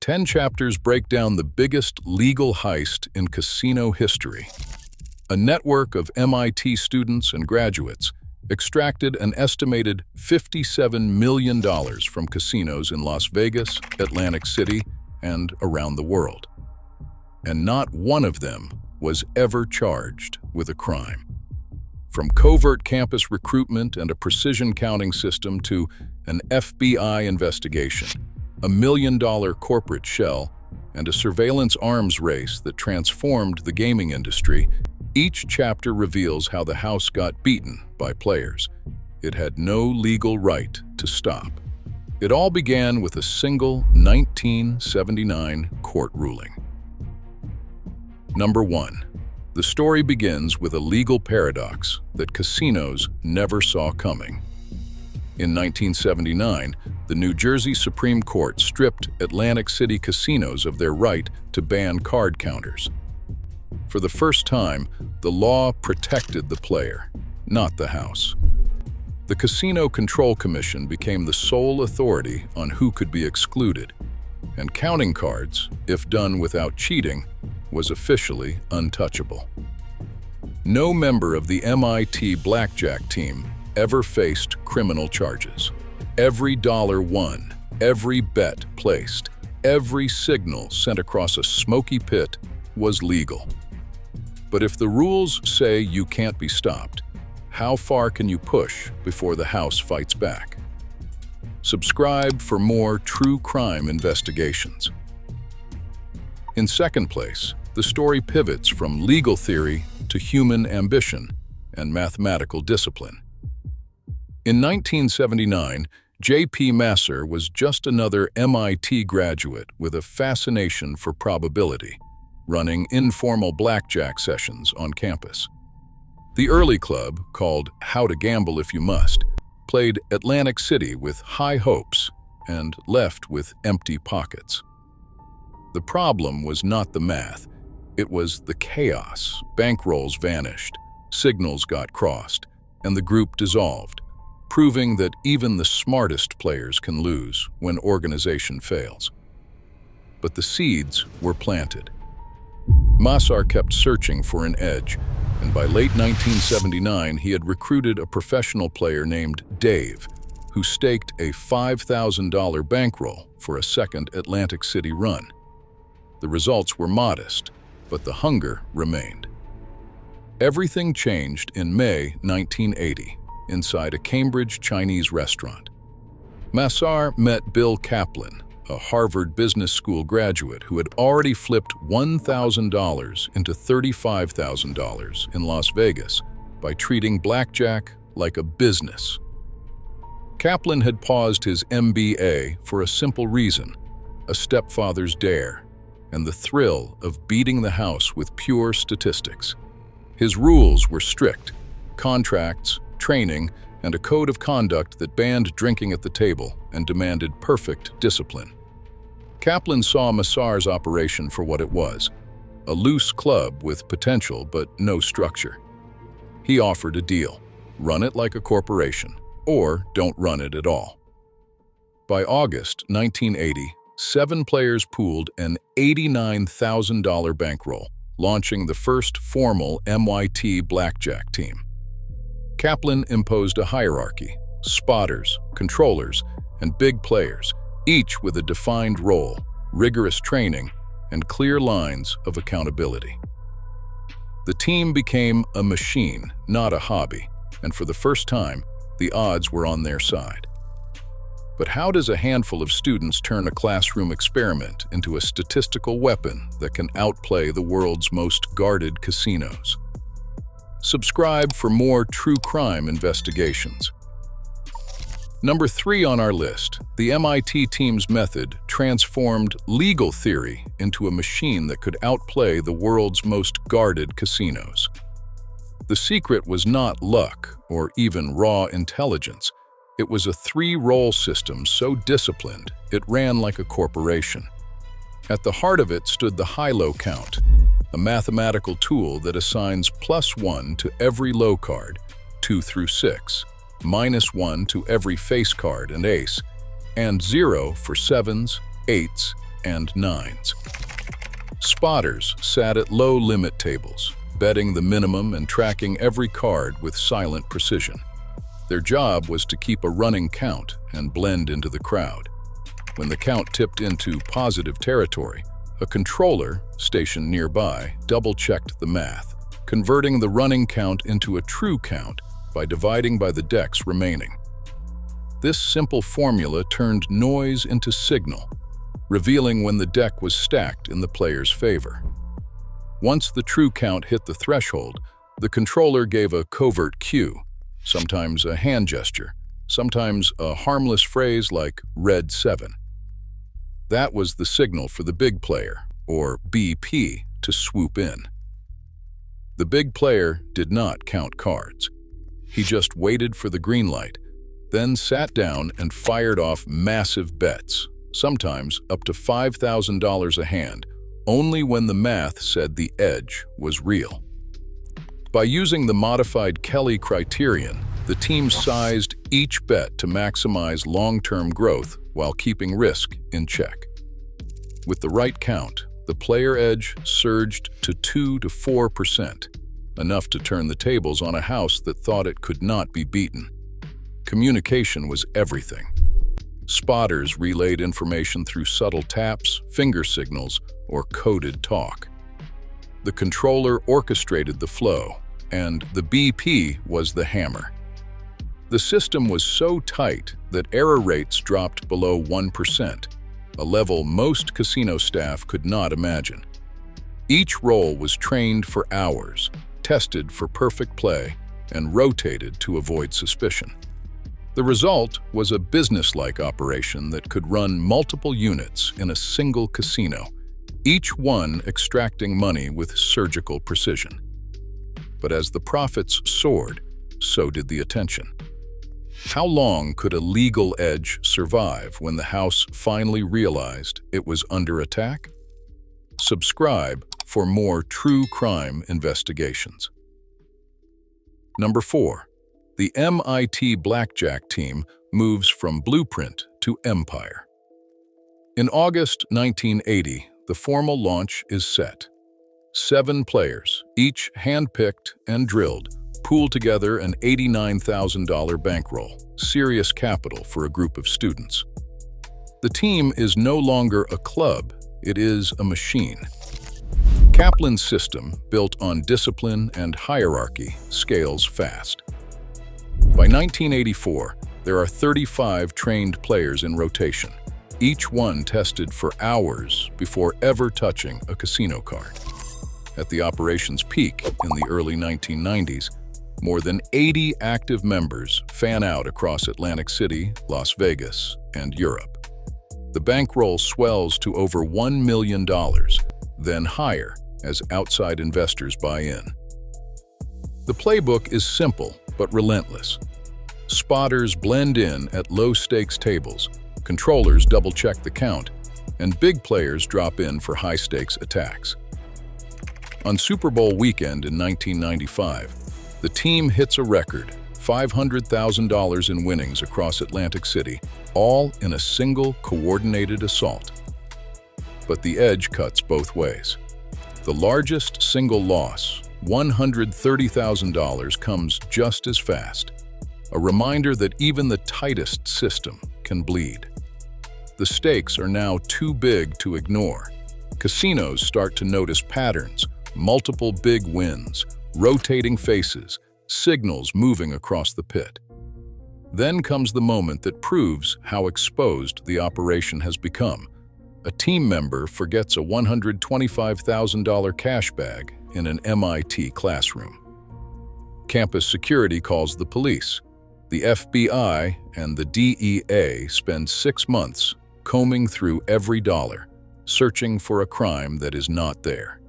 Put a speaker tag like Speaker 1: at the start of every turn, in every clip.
Speaker 1: 10 chapters break down the biggest legal heist in casino history. A network of MIT students and graduates extracted an estimated $57 million from casinos in Las Vegas, Atlantic City, and around the world. And not one of them was ever charged with a crime. From covert campus recruitment and a precision counting system to an FBI investigation, a $1 million corporate shell, and a surveillance arms race that transformed the gaming industry, each chapter reveals how the house got beaten by players. It had no legal right to stop. It all began with a single 1979 court ruling. Number 1. The story begins with a legal paradox that casinos never saw coming. In 1979, the New Jersey Supreme Court stripped Atlantic City casinos of their right to ban card counters. For the first time, the law protected the player, not the house. The Casino Control Commission became the sole authority on who could be excluded, and counting cards, if done without cheating, was officially untouchable. No member of the MIT Blackjack Team ever faced criminal charges. Every dollar won, every bet placed, every signal sent across a smoky pit was legal. But if the rules say you can't be stopped, how far can you push before the house fights back? Subscribe for more true crime investigations. In second place, the story pivots from legal theory to human ambition and mathematical discipline. In 1979, J.P. Masser was just another MIT graduate with a fascination for probability, running informal blackjack sessions on campus. The early club, called How to Gamble If You Must, played Atlantic City with high hopes and left with empty pockets. The problem was not the math, it was the chaos. Bankrolls vanished, signals got crossed, and the group dissolved, proving that even the smartest players can lose when organization fails. But the seeds were planted. Masser kept searching for an edge, and by late 1979 he had recruited a professional player named Dave, who staked a $5,000 bankroll for a second Atlantic City run. The results were modest, but the hunger remained. Everything changed in May 1980. Inside a Cambridge Chinese restaurant. Masser met Bill Kaplan, a Harvard Business School graduate who had already flipped $1,000 into $35,000 in Las Vegas by treating blackjack like a business. Kaplan had paused his MBA for a simple reason: a stepfather's dare, and the thrill of beating the house with pure statistics. His rules were strict: contracts, training, and a code of conduct that banned drinking at the table and demanded perfect discipline. Kaplan saw Masser's operation for what it was: a loose club with potential but no structure. He offered a deal: run it like a corporation, or don't run it at all. By August 1980, 7 players pooled an $89,000 bankroll, launching the first formal MIT Blackjack Team. Kaplan imposed a hierarchy: spotters, controllers, and big players, each with a defined role, rigorous training, and clear lines of accountability. The team became a machine, not a hobby, and for the first time, the odds were on their side. But how does a handful of students turn a classroom experiment into a statistical weapon that can outplay the world's most guarded casinos? Subscribe for more true crime investigations. Number 3 on our list, the MIT team's method transformed legal theory into a machine that could outplay the world's most guarded casinos. The secret was not luck or even raw intelligence. It was a 3-role system so disciplined it ran like a corporation. At the heart of it stood the high-low count, a mathematical tool that assigns +1 to every low card, 2 through 6, -1 to every face card and ace, and 0 for 7s, 8s, and nines. Spotters sat at low-limit tables, betting the minimum and tracking every card with silent precision. Their job was to keep a running count and blend into the crowd. When the count tipped into positive territory, a controller, stationed nearby, double-checked the math, converting the running count into a true count by dividing by the decks remaining. This simple formula turned noise into signal, revealing when the deck was stacked in the player's favor. Once the true count hit the threshold, the controller gave a covert cue, sometimes a hand gesture, sometimes a harmless phrase like "Red 7." That was the signal for the big player, or BP, to swoop in. The big player did not count cards. He just waited for the green light, then sat down and fired off massive bets, sometimes up to $5,000 a hand, only when the math said the edge was real. By using the modified Kelly criterion, the team sized each bet to maximize long-term growth while keeping risk in check. With the right count, the player edge surged to 2 to 4%, enough to turn the tables on a house that thought it could not be beaten. Communication was everything. Spotters relayed information through subtle taps, finger signals, or coded talk. The controller orchestrated the flow, and the BP was the hammer. The system was so tight that error rates dropped below 1%, a level most casino staff could not imagine. Each roll was trained for hours, tested for perfect play, and rotated to avoid suspicion. The result was a business-like operation that could run multiple units in a single casino, each one extracting money with surgical precision. But as the profits soared, so did the attention. How long could a legal edge survive when the house finally realized it was under attack? Subscribe for more true crime investigations. Number 4. The MIT Blackjack Team moves from blueprint to empire. In August 1980, the formal launch is set. 7 players, each hand-picked and drilled, pool together an $89,000 bankroll, serious capital for a group of students. The team is no longer a club, it is a machine. Kaplan's system, built on discipline and hierarchy, scales fast. By 1984, there are 35 trained players in rotation, each one tested for hours before ever touching a casino card. At the operation's peak in the early 1990s, more than 80 active members fan out across Atlantic City, Las Vegas, and Europe. The bankroll swells to over $1 million, then higher as outside investors buy in. The playbook is simple but relentless. Spotters blend in at low-stakes tables, controllers double-check the count, and big players drop in for high-stakes attacks. On Super Bowl weekend in 1995, the team hits a record, $500,000 in winnings across Atlantic City, all in a single coordinated assault. But the edge cuts both ways. The largest single loss, $130,000, comes just as fast. A reminder that even the tightest system can bleed. The stakes are now too big to ignore. Casinos start to notice patterns, multiple big wins, rotating faces, signals moving across the pit. Then comes the moment that proves how exposed the operation has become. A team member forgets a $125,000 cash bag in an MIT classroom. Campus security calls the police. The FBI and the DEA spend 6 months combing through every dollar, searching for a crime that is not there.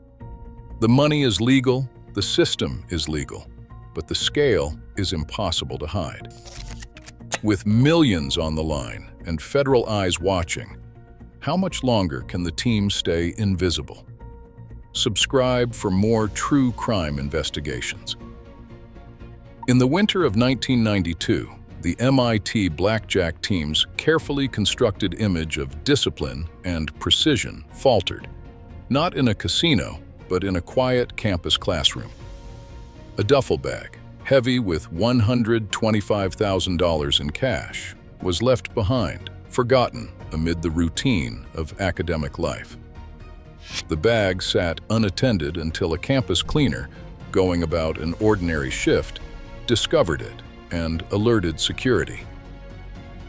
Speaker 1: The money is legal, the system is legal, but the scale is impossible to hide. With millions on the line and federal eyes watching, how much longer can the team stay invisible? Subscribe for more true crime investigations. In the winter of 1992, the MIT Blackjack Team's carefully constructed image of discipline and precision faltered, not in a casino, but in a quiet campus classroom. A duffel bag, heavy with $125,000 in cash, was left behind, forgotten amid the routine of academic life. The bag sat unattended until a campus cleaner, going about an ordinary shift, discovered it and alerted security.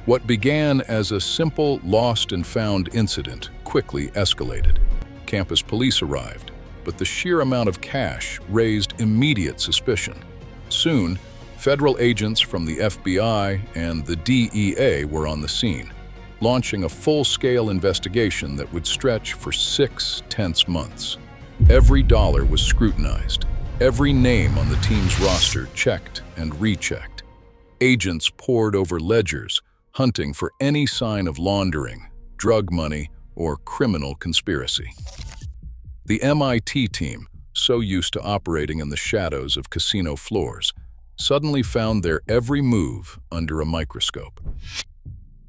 Speaker 1: What began as a simple lost and found incident quickly escalated. Campus police arrived, but the sheer amount of cash raised immediate suspicion. Soon, federal agents from the FBI and the DEA were on the scene, launching a full-scale investigation that would stretch for 6 tense months. Every dollar was scrutinized, every name on the team's roster checked and rechecked. Agents pored over ledgers, hunting for any sign of laundering, drug money, or criminal conspiracy. The MIT team, so used to operating in the shadows of casino floors, suddenly found their every move under a microscope.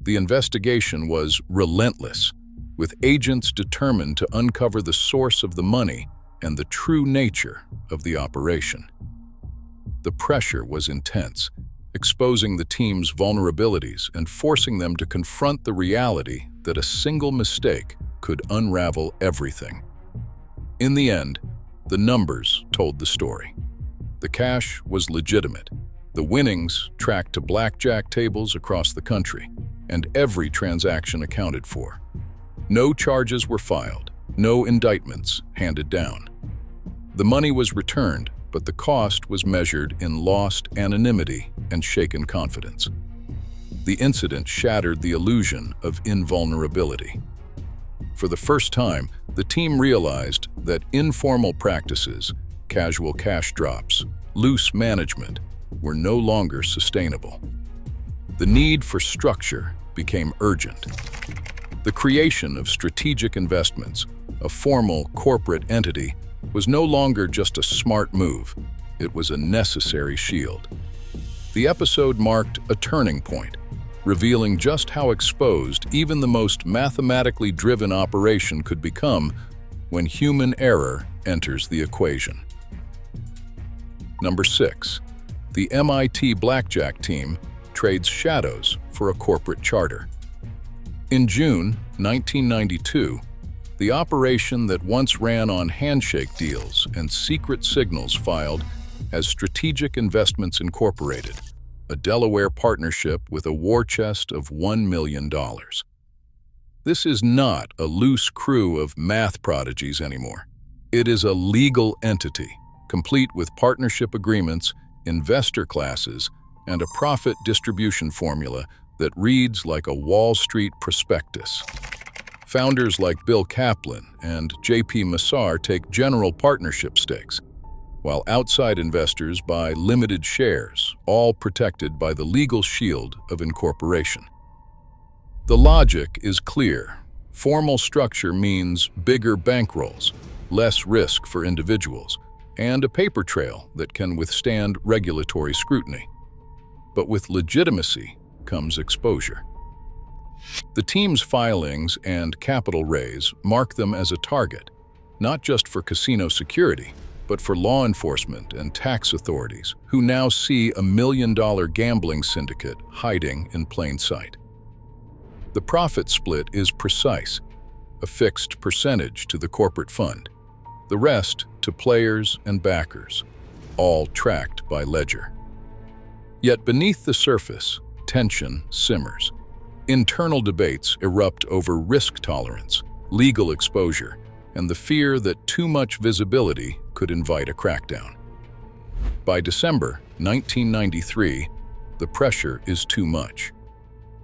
Speaker 1: The investigation was relentless, with agents determined to uncover the source of the money and the true nature of the operation. The pressure was intense, exposing the team's vulnerabilities and forcing them to confront the reality that a single mistake could unravel everything. In the end, the numbers told the story. The cash was legitimate, the winnings tracked to blackjack tables across the country, and every transaction accounted for. No charges were filed, no indictments handed down. The money was returned, but the cost was measured in lost anonymity and shaken confidence. The incident shattered the illusion of invulnerability. For the first time, the team realized that informal practices, casual cash drops, loose management, were no longer sustainable. The need for structure became urgent. The creation of strategic investments, a formal corporate entity, was no longer just a smart move, it was a necessary shield. The episode marked a turning point, revealing just how exposed even the most mathematically driven operation could become when human error enters the equation. Number 6. The MIT Blackjack Team trades shadows for a corporate charter. In June 1992, the operation that once ran on handshake deals and secret signals filed as Strategic Investments Incorporated, a Delaware partnership with a war chest of $1 million. This is not a loose crew of math prodigies anymore. It is a legal entity, complete with partnership agreements, investor classes, and a profit distribution formula that reads like a Wall Street prospectus. Founders like Bill Kaplan and J.P. Massar take general partnership stakes, while outside investors buy limited shares, all protected by the legal shield of incorporation. The logic is clear. Formal structure means bigger bankrolls, less risk for individuals, and a paper trail that can withstand regulatory scrutiny. But with legitimacy comes exposure. The team's filings and capital raise mark them as a target, not just for casino security, but for law enforcement and tax authorities who now see a $1 million gambling syndicate hiding in plain sight. The profit split is precise, a fixed percentage to the corporate fund, the rest to players and backers, all tracked by ledger. Yet beneath the surface, tension simmers. Internal debates erupt over risk tolerance, legal exposure, and the fear that too much visibility could invite a crackdown. By December 1993, the pressure is too much.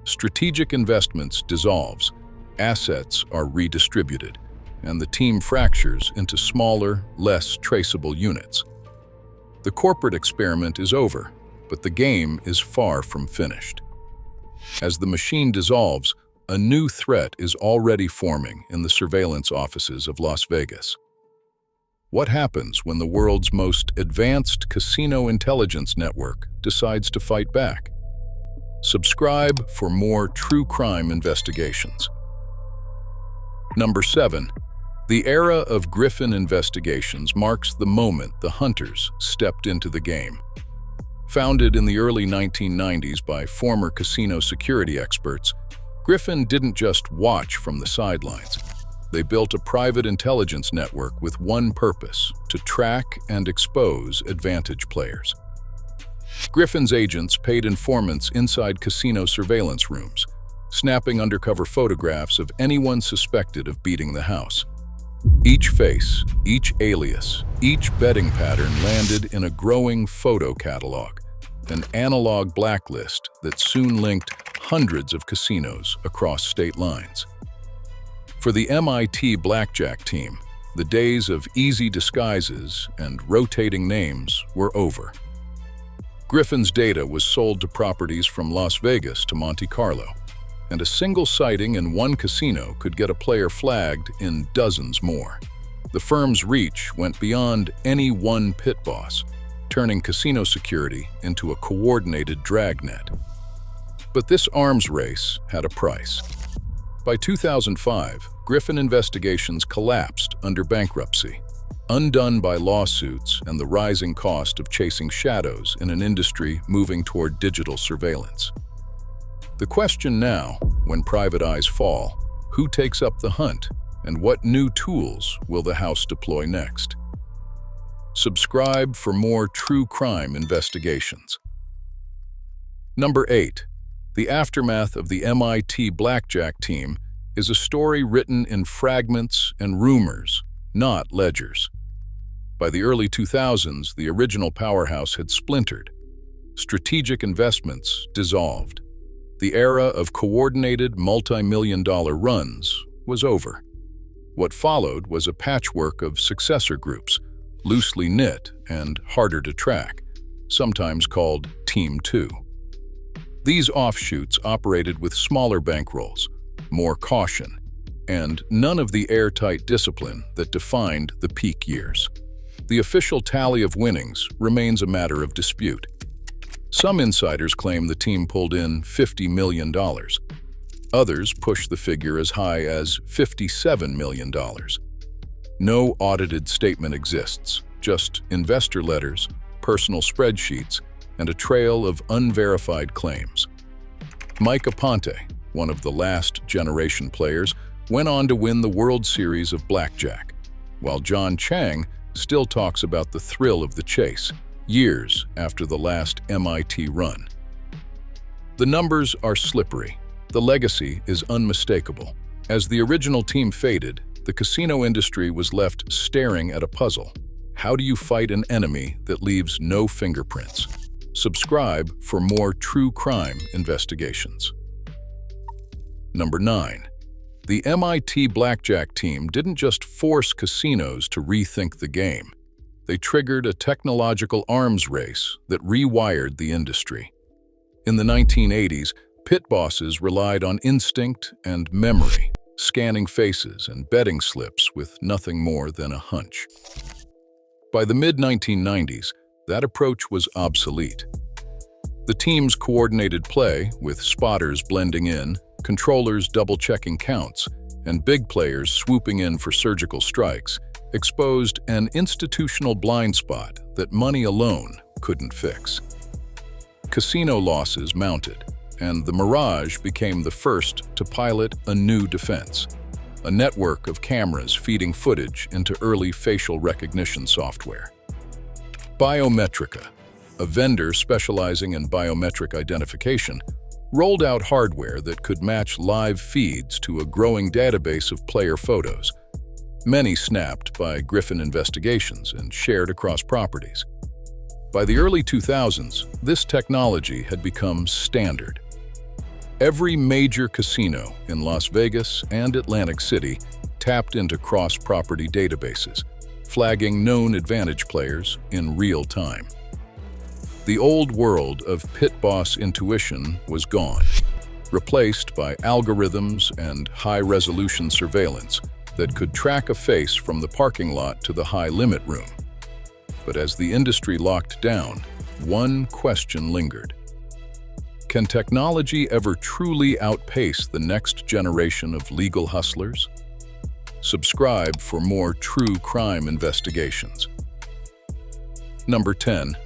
Speaker 1: Strategic Investments dissolves, assets are redistributed, and the team fractures into smaller, less traceable units. The corporate experiment is over, but the game is far from finished. As the machine dissolves, a new threat is already forming in the surveillance offices of Las Vegas. What happens when the world's most advanced casino intelligence network decides to fight back? Subscribe for more true crime investigations. Number 7. The era of Griffin investigations marks the moment the hunters stepped into the game. Founded in the early 1990s by former casino security experts, Griffin didn't just watch from the sidelines. They built a private intelligence network with one purpose: to track and expose advantage players. Griffin's agents paid informants inside casino surveillance rooms, snapping undercover photographs of anyone suspected of beating the house. Each face, each alias, each betting pattern landed in a growing photo catalog, an analog blacklist that soon linked hundreds of casinos across state lines. For the MIT Blackjack Team, the days of easy disguises and rotating names were over. Griffin's data was sold to properties from Las Vegas to Monte Carlo, and a single sighting in one casino could get a player flagged in dozens more. The firm's reach went beyond any one pit boss, turning casino security into a coordinated dragnet. But this arms race had a price. By 2005, Griffin investigations collapsed under bankruptcy, undone by lawsuits and the rising cost of chasing shadows in an industry moving toward digital surveillance. The question now, when private eyes fall, who takes up the hunt, and what new tools will the house deploy next? Subscribe for more true crime investigations. Number 8. The aftermath of the MIT Blackjack Team is a story written in fragments and rumors, not ledgers. By the early 2000s, the original powerhouse had splintered. Strategic investments dissolved. The era of coordinated multi-million-dollar runs was over. What followed was a patchwork of successor groups, loosely knit and harder to track, sometimes called Team 2. These offshoots operated with smaller bankrolls, more caution, and none of the airtight discipline that defined the peak years. The official tally of winnings remains a matter of dispute. Some insiders claim the team pulled in $50 million. Others push the figure as high as $57 million. No audited statement exists, just investor letters, personal spreadsheets, and a trail of unverified claims. Mike Aponte, one of the last generation players, went on to win the World Series of Blackjack, while John Chang still talks about the thrill of the chase, years after the last MIT run. The numbers are slippery. The legacy is unmistakable. As the original team faded, the casino industry was left staring at a puzzle. How do you fight an enemy that leaves no fingerprints? Subscribe for more true crime investigations. Number 9. The MIT Blackjack Team didn't just force casinos to rethink the game. They triggered a technological arms race that rewired the industry. In the 1980s, pit bosses relied on instinct and memory, scanning faces and betting slips with nothing more than a hunch. By the mid-1990s, that approach was obsolete. The team's coordinated play, with spotters blending in, controllers double-checking counts, and big players swooping in for surgical strikes, exposed an institutional blind spot that money alone couldn't fix. Casino losses mounted, and the Mirage became the first to pilot a new defense, a network of cameras feeding footage into early facial recognition software. Biometrica, a vendor specializing in biometric identification, rolled out hardware that could match live feeds to a growing database of player photos, many snapped by Griffin investigations and shared across properties. By the early 2000s, this technology had become standard. Every major casino in Las Vegas and Atlantic City tapped into cross-property databases, flagging known advantage players in real time. The old world of pit boss intuition was gone, replaced by algorithms and high-resolution surveillance that could track a face from the parking lot to the high-limit room. But as the industry locked down, one question lingered. Can technology ever truly outpace the next generation of legal hustlers? Subscribe for more true crime investigations. Number 10.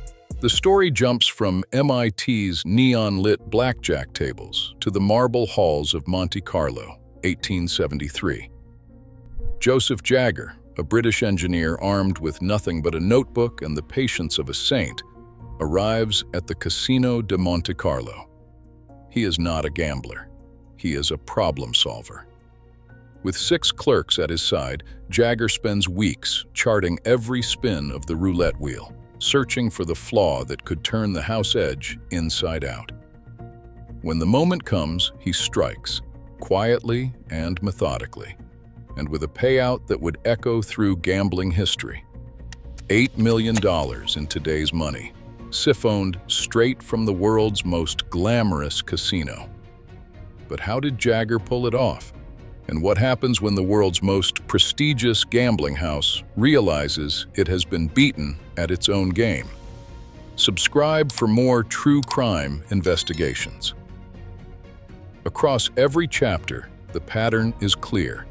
Speaker 1: The story jumps from MIT's neon-lit blackjack tables to the marble halls of Monte Carlo, 1873. Joseph Jagger, a British engineer armed with nothing but a notebook and the patience of a saint, arrives at the Casino de Monte Carlo. He is not a gambler. He is a problem solver. With 6 clerks at his side, Jagger spends weeks charting every spin of the roulette wheel, searching for the flaw that could turn the house edge inside out. When the moment comes, he strikes, quietly and methodically, and with a payout that would echo through gambling history. $8 million in today's money, siphoned straight from the world's most glamorous casino. But how did Jagger pull it off? And what happens when the world's most prestigious gambling house realizes it has been beaten at its own game? Subscribe for more true crime investigations. Across every chapter, the pattern is clear.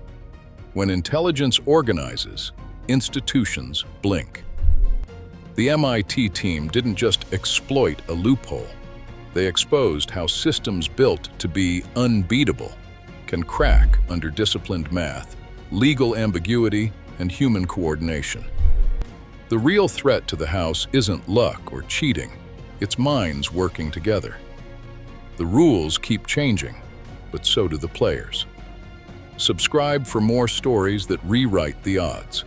Speaker 1: When intelligence organizes, institutions blink. The MIT team didn't just exploit a loophole. They exposed how systems built to be unbeatable can crack under disciplined math, legal ambiguity, and human coordination. The real threat to the house isn't luck or cheating, it's minds working together. The rules keep changing, but so do the players. Subscribe for more stories that rewrite the odds.